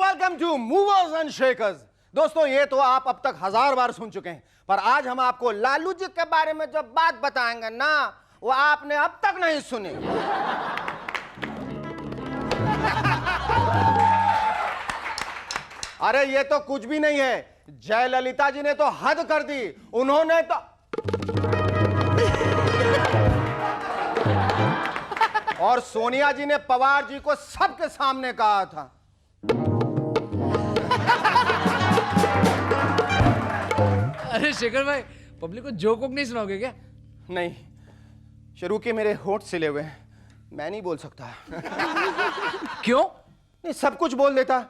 Welcome to movers and shakers. दोस्तों, ये तो आप अब तक 1000 बार सुन चुके हैं, पर आज हम आपको लालू जी के बारे में जो बात बताएंगे ना, वो आपने अब तक नहीं सुनी। अरे ये तो कुछ भी नहीं है, जयललिता जी ने तो हद कर दी। उन्होंने तो और सोनिया जी ने पवार जी को सबके सामने कहा था। अरे शेखर भाई, पब्लिक को जोक वोक नहीं सुनाओगे क्या? नहीं, शुरू के मेरे होठ सिले हुए हैं, मैं नहीं बोल सकता। क्यों? नहीं, सब कुछ बोल देता,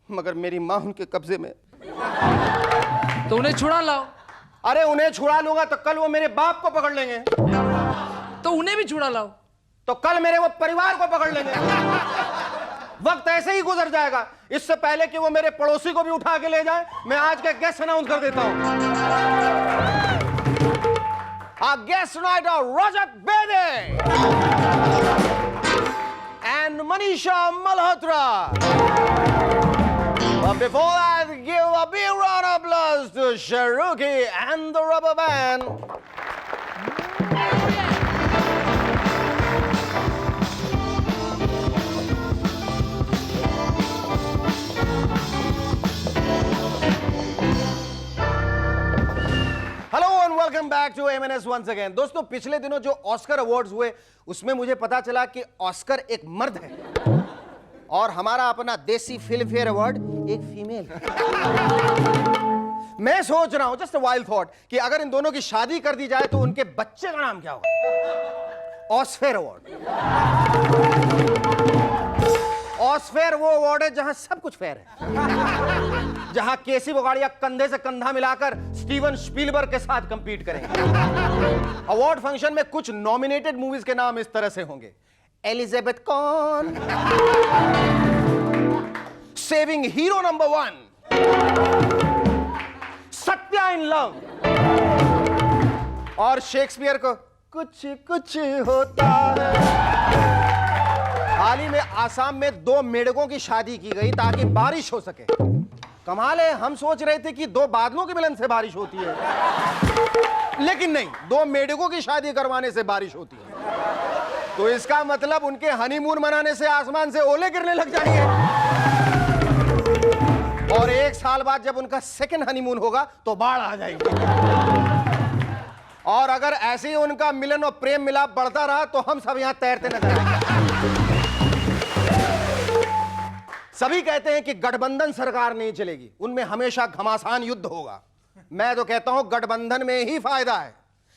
मगर मेरी मां उनके कब्जे में। तो उन्हें छुड़ा लाओ। अरे उन्हें छुड़ा लूंगा तो कल वो मेरे बाप को पकड़ लेंगे, तो उन्हें भी छुड़ा लाओ। तो कल मेरे वो परिवार को पकड़ लेंगे। वक्त ऐसे ही गुजर जाएगा। इससे पहले कि वो मेरे पड़ोसी को भी उठा के ले जाए, मैं आज के गेस्ट अनाउंस कर देता हूं। Our guest tonight are Rajat Bede and Manisha Malhotra. But before that, give a big round of applause to Sharuki and the Rubber Band. Welcome back to MNS once again. दोस्तों, पिछले दिनों जो Oscar awards हुए, उसमें मुझे पता चला कि ऑस्कर एक मर्द है और हमारा अपना देसी फिल्म फेयर अवार्ड एक फीमेल है। मैं सोच रहा हूं, जस्ट अ वाइल्ड थॉट, कि अगर इन दोनों की शादी कर दी जाए तो उनके बच्चे का नाम क्या होगा? ऑस्फेयर अवार्ड। ऑस्फेयर वो अवार्ड है जहां सब कुछ फेयर है, जहां केसी बोगाड़िया कंधे से कंधा मिलाकर स्टीवन स्पीलबर्ग के साथ कंपीट करेंगे। अवार्ड फंक्शन में कुछ नॉमिनेटेड मूवीज के नाम इस तरह से होंगे: एलिजाबेथ कॉन, saving hero number 1, Satya in love, और शेक्सपियर को कुछ कुछ होता है। हाल ही में आसाम में 2 मेढकों की शादी की गई ताकि बारिश हो सके। कमाल है, हम सोच रहे थे कि 2 बादलों के मिलन से बारिश होती है, लेकिन नहीं, 2 मेढकों की शादी करवाने से बारिश होती है। तो इसका मतलब उनके हनीमून मनाने से आसमान से ओले गिरने लग जाएंगे, और 1 साल बाद जब उनका सेकंड हनीमून होगा तो बाढ़ आ जाएगी। और अगर ऐसे ही उनका मिलन और प्रेम मिलाप बढ़ता रहा तो हम सब यहां तैरते नजर आएंगे। सभी कहते हैं कि गठबंधन सरकार नहीं चलेगी, उनमें हमेशा घमासान युद्ध होगा। मैं तो कहता हूं गठबंधन में ही फायदा है।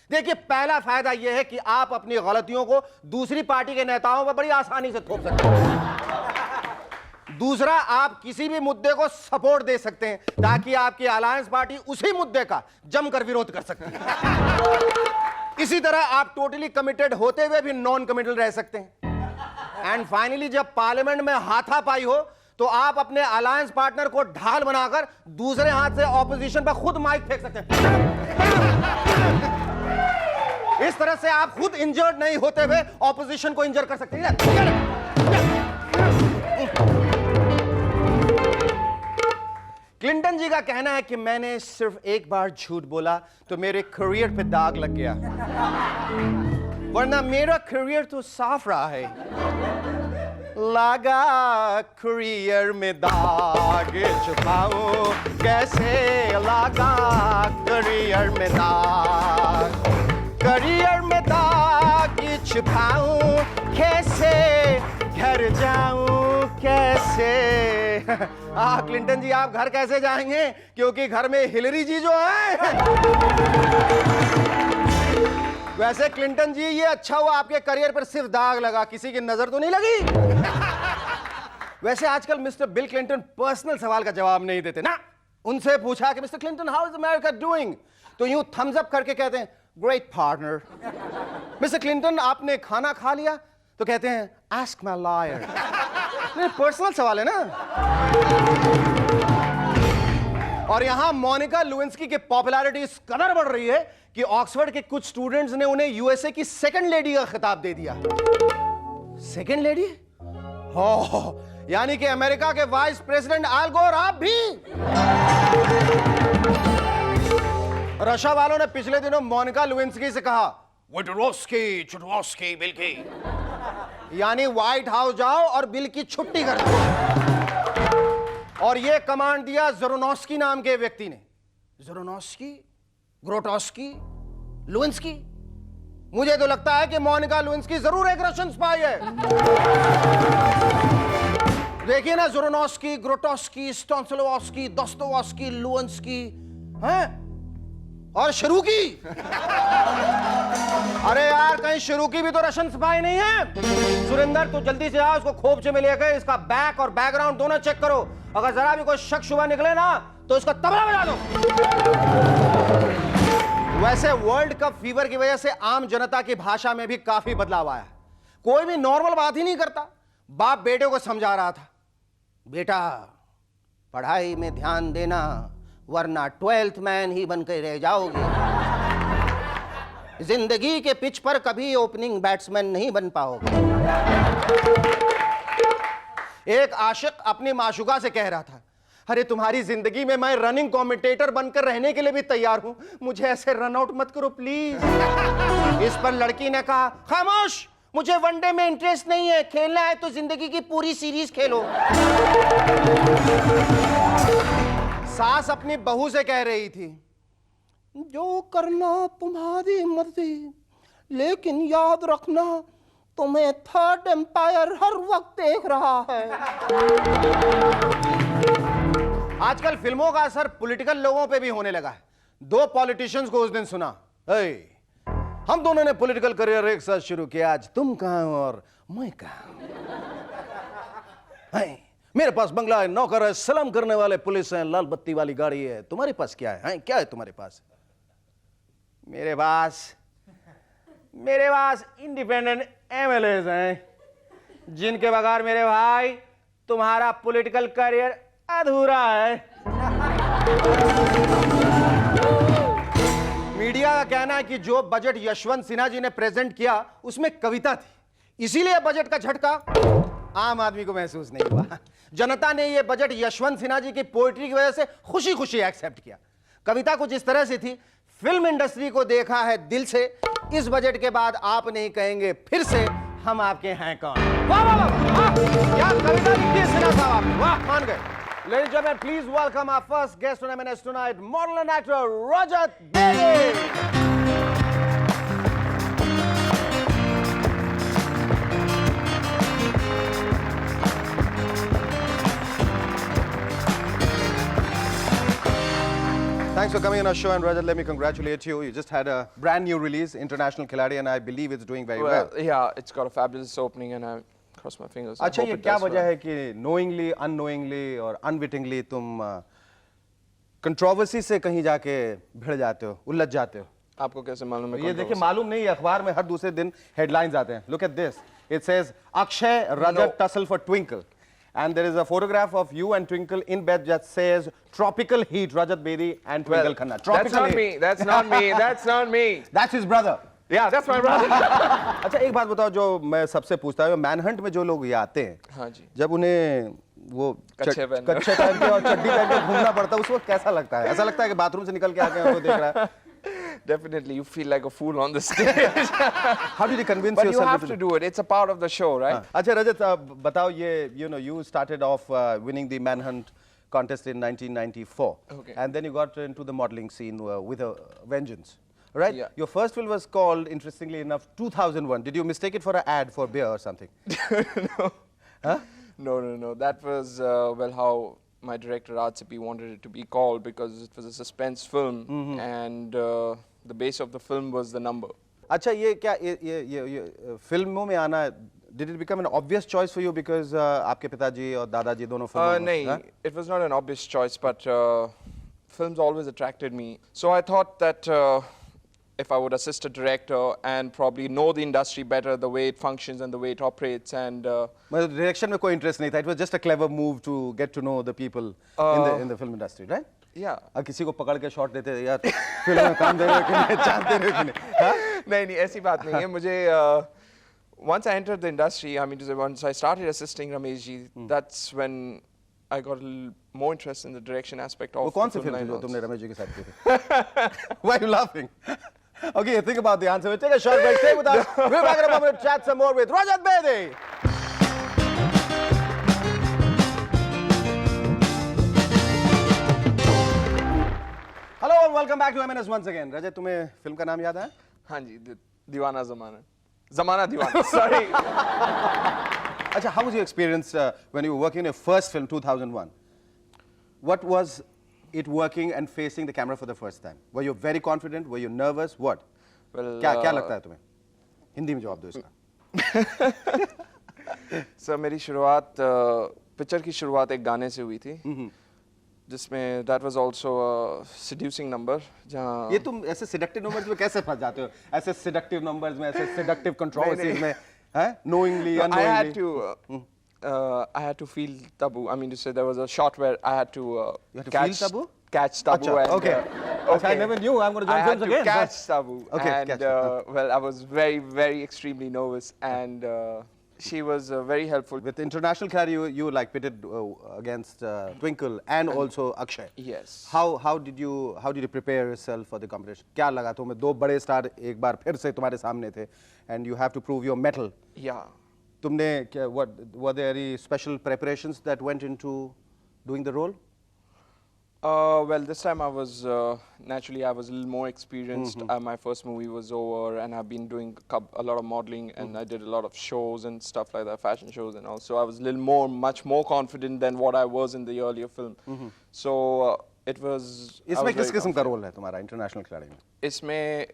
देखिए, पहला फायदा यह है कि आप अपनी गलतियों को दूसरी पार्टी के नेताओं पर बड़ी आसानी से थोप सकते हैं। दूसरा, आप किसी भी मुद्दे को सपोर्ट दे सकते हैं ताकि आपकी अलायंस पार्टी उसी मुद्दे का जमकर विरोध कर सकती है। इसी तरह आप टोटली कमिटेड होते हुए भी नॉन कमिटेड रह सकते हैं। एंड फाइनली, जब पार्लियामेंट में हाथापाई हो तो आप अपने अलायंस पार्टनर को ढाल बनाकर दूसरे हाथ से ऑपोजिशन पर खुद माइक फेंक सकते हैं। इस तरह से आप खुद इंजर्ड नहीं होते हुए ऑपोजिशन को इंजर कर सकते हैं। क्लिंटन जी का कहना है कि मैंने सिर्फ एक बार झूठ बोला तो मेरे करियर पे दाग लग गया, वरना मेरा करियर तो साफ रहा है। लगा करियर में दाग छुपाऊं कैसे, लगा करियर में दाग, करियर में दाग छुपाऊं कैसे, घर जाऊं कैसे। क्लिंटन जी, आप घर कैसे जाएंगे, क्योंकि घर में हिलरी जी जो है। वैसे क्लिंटन जी, ये अच्छा हुआ आपके करियर पर सिर्फ दाग लगा, किसी की नजर तो नहीं लगी। वैसे आजकल मिस्टर बिल क्लिंटन पर्सनल सवाल का जवाब नहीं देते ना। उनसे पूछा कि mister Clinton, how is America doing, तो यूं थम्स अप करके कहते हैं, ग्रेट पार्टनर। मिस्टर क्लिंटन, आपने खाना खा लिया, तो कहते हैं, आस्क माय लॉयर। पर्सनल सवाल है ना। और यहां मोनिका लुइंस्की की पॉपुलैरिटी इस कदर बढ़ रही है कि ऑक्सफोर्ड के कुछ स्टूडेंट्स ने उन्हें यूएसए की सेकंड लेडी का खिताब दे दिया। Second lady? हो, यानी कि अमेरिका के वाइस प्रेसिडेंट अल गोर आप भी। रशिया वालों ने पिछले दिनों मोनिका लुइंस्की से कहा वोडरोस्की चुडवोस्की बिल की, यानी व्हाइट हाउस जाओ और बिल की छुट्टी कर दो। और यह कमांड दिया ज़ोरोनॉस्की नाम के व्यक्ति ने। ज़ोरोनॉस्की, ग्रोटोस्की, लुइंस्की। मुझे तो लगता है कि मोनिका लुइंस्की जरूर एक रशियन स्पाई है। देखिए ना, ज़ोरोनॉस्की, ग्रोटोस्की, स्टॉन्सलोवस्की, दोस्तोवस्की, लुइंस्की हैं और शरूकी। अरे यार, कहीं शरूकी भी तो रशियन स्पाई नहीं है? सुरेंद्र, तू जल्दी से आ, उसको खोपचे में लेकर इसका बैक और बैकग्राउंड दोनों चेक करो। अगर जरा भी कोई शक शुबा निकले ना तो इसका तबला बजा दो। वैसे वर्ल्ड कप फीवर की वजह से आम जनता की भाषा में भी काफी बदलाव आया। कोई भी नॉर्मल बात ही नहीं करता। बाप बेटे को समझा रहा था, बेटा पढ़ाई में ध्यान देना वरना 12th मैन ही बनकर रह जाओगे। जिंदगी के पिच पर कभी ओपनिंग बैट्समैन नहीं बन पाओगे। एक आशिक अपनी माशुका से कह रहा था, अरे तुम्हारी जिंदगी में मैं रनिंग कमेंटेटर बनकर रहने के लिए भी तैयार हूं, मुझे ऐसे रन आउट मत करो प्लीज। इस पर लड़की ने कहा, खामोश, मुझे वनडे में इंटरेस्ट नहीं है, खेलना है तो जिंदगी की पूरी सीरीज खेलो। सास अपनी बहू से कह रही थी, जो करना तुम्हारी मर्जी, लेकिन याद रखना तुम्हें थर्ड एम्पायर हर वक्त देख रहा है। आजकल फिल्मों का असर पॉलिटिकल लोगों पे भी होने लगा है। दो पॉलिटिशियंस को उस दिन सुना, हम दोनों ने पॉलिटिकल करियर एक साथ शुरू किया, आज तुम कहां हो और मैं कहां? मेरे पास बंगला है, नौकर है, सलाम करने वाले पुलिस हैं, लाल बत्ती वाली गाड़ी है, तुम्हारे पास क्या है? क्या है तुम्हारे पास? मेरे पास इंडिपेंडेंट एमएलएज हैं, जिनके बगैर मेरे भाई तुम्हारा पॉलिटिकल करियर अधूरा है। मीडिया का कहना है कि जो बजट यशवंत सिन्हा जी ने प्रेजेंट किया उसमें कविता थी, इसीलिए बजट का झटका आम आदमी को महसूस नहीं हुआ। जनता ने यह बजट यशवंत सिन्हा जी की पोएट्री की वजह से खुशी खुशी एक्सेप्ट किया। कविता कुछ इस तरह से थी, फिल्म इंडस्ट्री को देखा है दिल से, इस बजट के बाद आप नहीं कहेंगे फिर से हम आपके हैं कौन। वाह वाह वाह, क्या कविता लिखी है सिन्हा साहब आपने, वाह, मान गए। Ladies and gentlemen, please welcome our first guest on M&S tonight, model and actor Rajat Bedi. Thanks for coming on our show, and Rajat, let me congratulate you. You just had a brand new release, International Khiladi, and I believe it's doing very well. Yeah, it's got a fabulous opening, and I cross my fingers. अच्छा, ये क्या वजह है कि knowingly, unknowingly और unwittingly तुम controversy से कहीं जाके भिड़ जाते हो, उलझ जाते हो? आपको कैसे मालूम है? ये देखिए, मालूम नहीं, अखबार में हर दूसरे दिन हेडलाइंस आते हैं। Look at this. It says Akshay Rajat tussle for Twinkle, and there is a photograph of you and Twinkle in bed that says tropical heat, Rajat Bedi and Twinkle Khanna. That's not me. That's not me. That's not me. That's his brother. Yeah, that's my brother. अच्छा, एक बात बताओ, जो मैं सबसे पूछता हूँ, manhunt में जो लोग ये आते हैं, हाँ जी, जब उन्हें वो कच्छे पहन के और चड्डी पहन के घूमना पड़ता है, उस वक्त कैसा लगता है? ऐसा लगता है कि बाथरूम से निकल के आके उनको देख रहा है? Definitely, you feel like a fool on the stage. How did you convince But yourself? you have to do it. It's a part of the show, right? अच्छा रजत, बताओ, ये you started off winning the Manhunt contest in 1994, Okay. and then you got into the modeling scene with a vengeance, right? Yeah. Your first film was called, interestingly enough, 2001. Did you mistake it for an ad for beer or something? No. Huh? No. That was well, how my director Rajsipi wanted it to be called, because it was a suspense film, and the base of the film was the number. अच्छा, ये क्या ये फिल्मों में आना, did it become an obvious choice for you because आपके पिताजी और दादाजी दोनों फिल्मों में? No, it was not an obvious choice, but films always attracted me. So I thought that if I would assist a director and probably know the industry better, the way it functions and the way it operates, and मतलब direction में कोई interest नहीं था. It was just a clever move to get to know the people in the film industry, right? Yeah. किसी को पकड़ के shot देते थे यार फिल्म में काम दे रहे हो कि नहीं चांस दे रहे हो कि नहीं हाँ? नहीं ऐसी बात नहीं है मुझे once I entered the industry, I mean to say once I started assisting Ramesh ji, that's when I got a little more interest in the direction aspect of वो कौन सी the फिल्म थी film जो line तुमने also. Ramesh ji के साथ की थी Why are you laughing? Okay, think about the answer. We'll take a short break. Stay with us. We'll be back in a moment to chat some more with Rajat Bedi. Hello and welcome back to MNS once again. Rajat, तुम्हें film का नाम याद है? हाँ जी, दीवाना ज़माना दीवाना. Sorry. Acha, how was your experience when you were working in your first film, 2001? What was it working and facing the camera for the first time? Were you very confident? Were you nervous? What? Well, क्या लगता है तुम्हें? हिंदी में जवाब दो इसका. Sir मेरी शुरुआत पिक्चर की शुरुआत एक गाने से हुई थी जिसमें that was also a seducing number जहाँ ये तुम ऐसे seductive numbers में कैसे फंस जाते हो? ऐसे seductive numbers में, ऐसे seductive controversies में, हैं? Knowingly, No, unknowingly. I had to feel taboo. I mean to say there was a shot where I had to You had to catch feel taboo? catch taboo. Acha, And, okay. Acha, I never knew. I'm going to I join had films to again. catch taboo. Okay, and catch taboo. well, I was very extremely nervous, and she was very helpful. With international career, you like pitted against Twinkle and also Akshay. Yes. How did you prepare yourself for the competition? क्या लगा तुम्हें दो बड़े star एक बार फिर से तुम्हारे सामने थे and you have to prove your mettle. Yeah. तुमने क्या were there any special preparations that went into doing the role? Well, this time I was naturally I was a little more experienced. My first movie was over, and I've been doing a lot of modeling, and I did a lot of shows and stuff like that, fashion shows, and all. So I was a little much more confident than what I was in the earlier film. So it was. इसमें किस किस्म का role है तुम्हारा international खिलाड़ी में? इसमें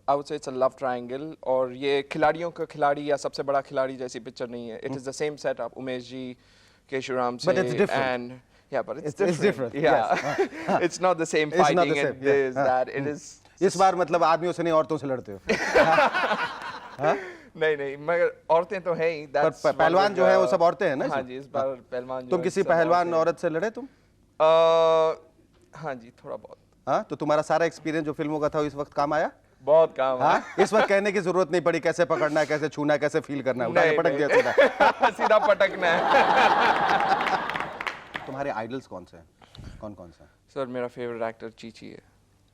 I would say it's a love triangle, और ये खिलाड़ियों का खिलाड़ी या सबसे बड़ा खिलाड़ी जैसी पिक्चर नहीं है. It is the same setup. Umesh ji, Keshuram से, But it's different. and yeah, but it's It's different. different, Yeah, yes. it's not the same It's not fighting the same, and yeah. this that. It is. इस बार मतलब आदमियों से नहीं औरतों से लड़ते हो. नहीं मगर औरतें तो हैं ही. पर पहलवान जो है वो सब औरतें हैं ना? हाँ जी, इस बार पहलवान. तुम किसी पहलवान औरत से लड़े तुम? हाँ जी, थोड़ा बहुत. हाँ, तो तुम्हारा सारा एक्सपीरियंस जो फिल्मों का था इस वक्त काम आया? बहुत काम है. हाँ, इस वक्त कहने की जरूरत नहीं पड़ी कैसे पकड़ना है, कैसे छूना है, कैसे फील करना है, उठा के पटक दिया सीधा. सीधा पटकना है. तुम्हारे आइडल्स कौन से हैं? कौन से हैं? सर मेरा फेवरेट एक्टर चीची है.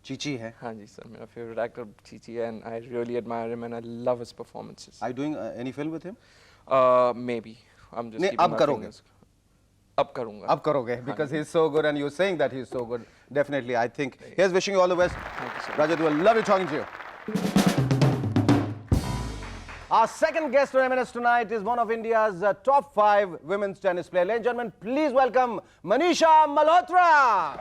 चीची है. हाँ जी सर, मेरा फेवरेट एक्टर चीची है, and I really admire him and I love his performances. Are you doing any film with him? Maybe. I'm just नहीं, keeping अब my करोगे? fingers. अब करूँगा. अब करोगे because he is so good and you're saying that he is so good. Definitely, I think. Here's wishing you all the best. Thank you, sir. Rajat, we love you talking to you. Our second guest on MNS tonight is one of India's top 5 women's tennis players. Ladies and gentlemen, please welcome Manisha Malhotra.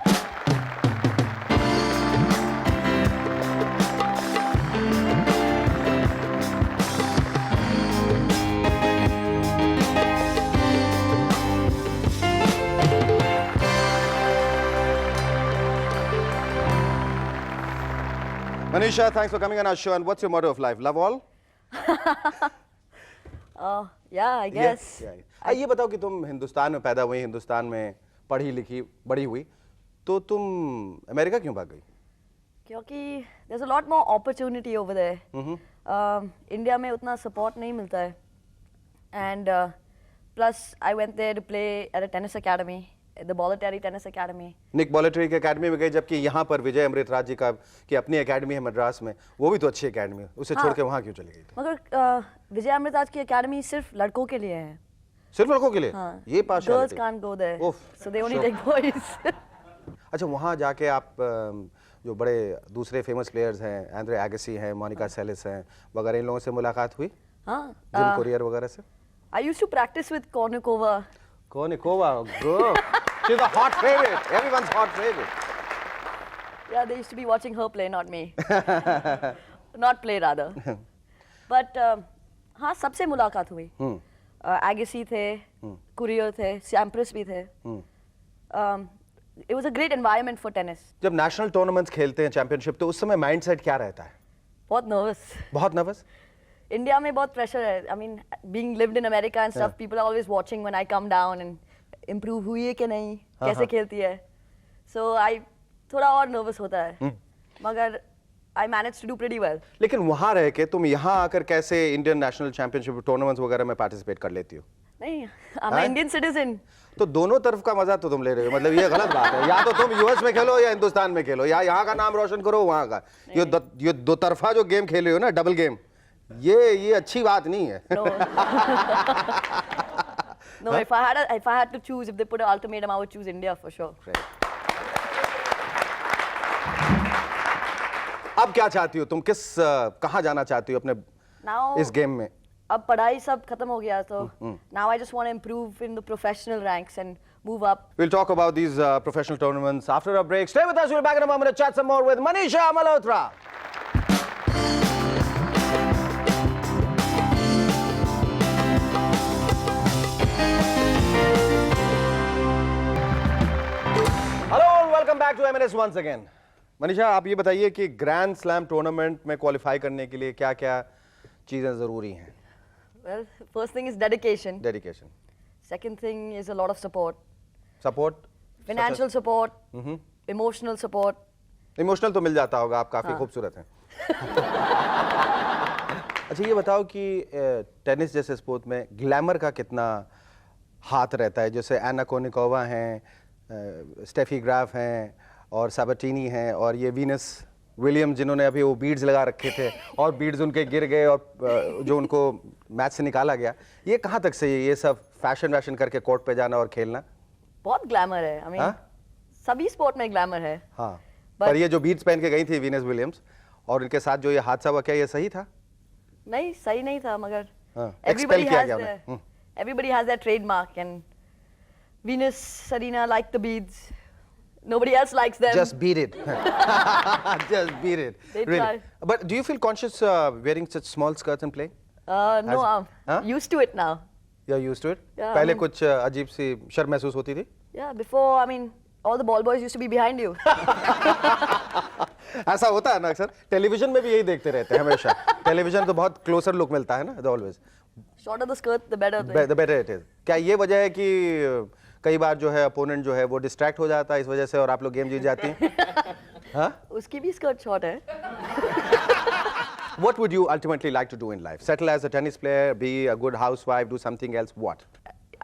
Manisha, thanks for coming on our show. And what's your motto of life? Love all? Yeah, I guess. ये बताओ कि तुम हिंदुस्तान में पैदा हुई, हिंदुस्तान में पढ़ी लिखी बड़ी हुई, तो तुम अमेरिका क्यों भाग गई? क्योंकि there's a lot more opportunity over there. India में उतना support नहीं मिलता है. And plus I went there to play at a tennis academy, the Bollettieri Tennis Academy. निक बॉलेटरी की एकेडमी में गई, जबकि यहाँ पर विजय अमृतराज जी का की अपनी एकेडमी है मद्रास में, वो भी तो अच्छी एकेडमी है, उसे छोड़ के वहाँ क्यों चली गई? मगर विजय अमृतराज की एकेडमी सिर्फ लड़कों के लिए है. सिर्फ लड़कों के लिए? हाँ. ये Girls can't go there. So they only take boys. अच्छा, वहाँ जाके आप जो बड़े दूसरे फेमस प्लेयर्स हैं, एंड्रे एगसी हैं, मोनिका सेलिस हैं वगैरह, इन लोगों से मुलाकात हुई? हाँ. जिम कुरियर वगैरह से? I used to practice with Kornikova. Kornikova, bro. She's a hot favorite. Everyone's hot favorite. Yeah, they used to be watching her play, not me. Not play rather. But हाँ, सबसे मुलाकात हुई. Agassi थे, Courier थे, Sampras भी थे. It was a great environment for tennis. जब national tournaments खेलते हैं, चैंपियनशिप, तो उस समय माइंडसेट क्या रहता है? बहुत nervous. बहुत नर्वस? इंडिया में बहुत pressure है. I mean, being lived in America and stuff, people are always watching when I come down and improve हुई है कि नहीं, कैसे खेलती है. So I थोड़ा और nervous होता है, मगर I managed to do pretty well. लेकिन वहां रह के तुम यहाँ आकर कैसे इंडियन नेशनल चैंपियनशिप टूर्नामेंट्स वगैरह में पार्टिसिपेट कर लेती हो? नहीं, I'm an Indian citizen. तो दोनों तरफ का मजा तो तुम ले रहे हो, मतलब ये गलत बात है। या तो तुम यूएस में खेलो या हिंदुस्तान में खेलो, या यहाँ का नाम रोशन करो वहाँ का। ये दो तरफा जो गेम खेले हो ना, डबल गेम, ये अच्छी बात नहीं है। No. No, if I had to choose, if they put an ultimatum, I would choose India for sure. अब क्या चाहती हो तुम, कहाँ जाना चाहती हो अपने Now, इस गेम में? अब पढ़ाई सब खत्म हो गया, तो now I just want to improve in the professional ranks and move up. We'll talk about these professional tournaments after a break. Stay with us. We'll be back in a moment to chat some more with Manisha Malhotra. Hello and welcome back to MNS once again. Manisha, आप ये बताइए कि grand slam tournament में qualify करने के लिए क्या-क्या चीजें जरूरी हैं? Well, first thing is dedication. Dedication. Second thing is a lot of support. Support. Financial support. Emotional support. Emotional तो मिल जाता होगा, आप काफी खूबसूरत हैं। अच्छा ये बताओ कि टेनिस जैसे स्पोर्ट में ग्लैमर का कितना हाथ रहता है? जैसे एना कोनिकोवा हैं, स्टेफी ग्राफ हैं और साबाटिनी हैं और ये वीनस विलियम जिन्होंने अभी वो बीड्स लगा रखे थे और बीड्स उनके गिर गए और जो उनको मैच से निकाला गया, ये कहाँ तक सही है? ये सब फैशन करके कोर्ट पे जाना और खेलना? बहुत ग्लैमर है। I mean, सभी स्पोर्ट में ग्लैमर है। हाँ, पर ये जो बीड्स पहन के गई थी वीनस विलियम्स और उनके साथ जो ये हादसा हुआ, क्या ये सही था? नहीं, सही नहीं था, मगर expel किया गया उन्हें। everybody has their trademark and Venus, Serena like the beads. Nobody else likes them. Just beat it. Just beat it. They really. try. But do you feel conscious wearing such small skirts and playing? No, I'm used to it now. You're used to it? Yeah, पहले I mean- कुछ अजीब सी शर्म महसूस होती थी? Yeah, before, I mean, all the ball boys used to be behind you. ऐसा होता है ना अक्सर, टेलीविजन में भी यही देखते रहते हैं हमेशा। टेलीविजन तो बहुत क्लोजर लुक मिलता है ना, always. Shorter the skirt, the better. The better it is. क्या ये वजह है कि कई बार जो है अपोनेंट जो है वो डिस्ट्रैक्ट हो जाता है इस वजह से और आप लोग गेम जीत जाती हैं? हाँ? उसकी भी स्कर्ट शॉर्ट है। What would you ultimately like to do in life? Settle as a tennis player, be a good housewife, do something else, what? I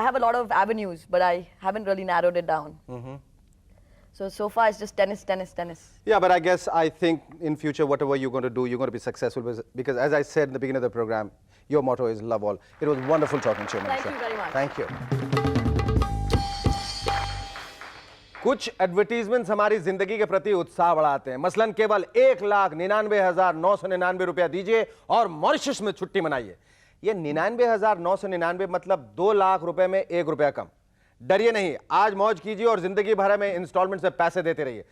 have a lot of avenues, but I haven't really narrowed it down. So far it's just tennis, tennis, tennis. Yeah, but I guess I think in future whatever you're going to do, you're going to be successful because as I said in the beginning of the program, your motto is love all. It was wonderful talking to you, Thank Manisha. you very much. Thank you. कुछ advertisements हमारी जिंदगी के प्रति उत्साह बढ़ाते हैं। मसलन केवल 1,99,999 रुपया दीजिए और मॉरिशस में छुट्टी मनाइए। ये 99,999 मतलब 2 लाख रुपए में 1 रुपया कम। डरिए नहीं, आज मौज कीजिए और जिंदगी भर में इंस्टॉलमेंट से पैसे देते रहिए।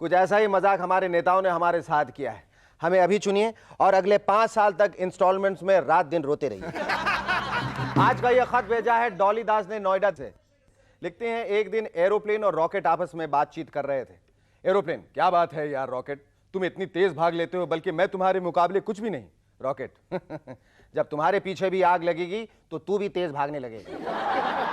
कुछ ऐसा ही मजाक हमारे नेताओं ने हमारे साथ किया है। हमें अभी चुनिए और अगले 5 साल तक इंस्टॉलमेंट्स में रात दिन रोते रहिए। आज का यह खत भेजा है डॉली दास ने नोएडा से। लिखते हैं, एक दिन एरोप्लेन और रॉकेट आपस में बातचीत कर रहे थे। एरोप्लेन, क्या बात है यार रॉकेट, तुम इतनी तेज भाग लेते हो, बल्कि मैं तुम्हारे मुकाबले कुछ भी नहीं। रॉकेट, जब तुम्हारे पीछे भी आग लगेगी तो तू भी तेज भागने लगेगा।